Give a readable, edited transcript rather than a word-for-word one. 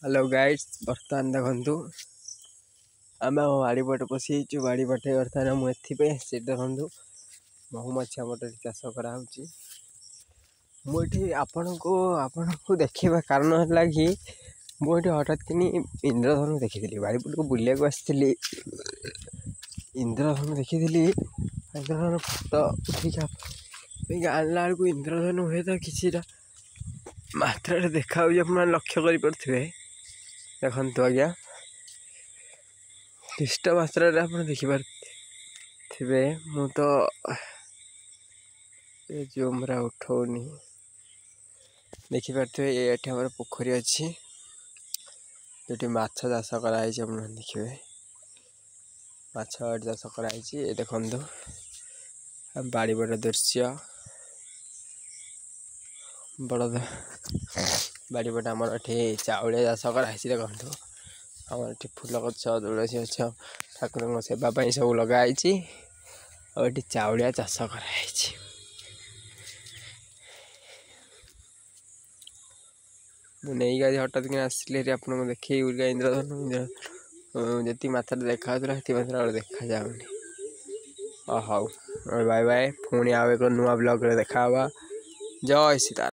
Hello guides बर्तमान देखु आम बाड़ी पटे पशि बाड़ी पटे बर्तमान मुझे देखु महुमाछी आम चाष कराऊँगी मुझे आपण को देखा कारण है कि मुझे हठात कि इंद्रधनु देखी बाड़ी पट को बुले आसती इंद्रधनु देखी इंद्रधनु फटो उठिक आनला बेलू इंद्रधनु हुए तो कि मात्रा देखा लक्ष्य करें देखु आज्ञा कृष्ण मात्रा आप देखिपे मु तो जूमरा उठौनी देखिपे ये आम पोखरी अच्छी जो माछ चाष कराई देखिए माछ चाष कराई देखु बाड़ी बड़ दृश्य बड़ बाड़ी पटे आम ये चाउलिया चाष कराई देखु आम ये फूल गछ तुलसी गछ ठाकुर सेवाई सब लगाई और ये चाउलिया चाष कराई मुझे हठात कि आसिले आपको देखे इंद्रधनु जी मात्रा देखा मात्रा देखा जाऊनी हाउ बाय बाय पुणी आउ एक नुआ ब्लॉग देखा जय सीता।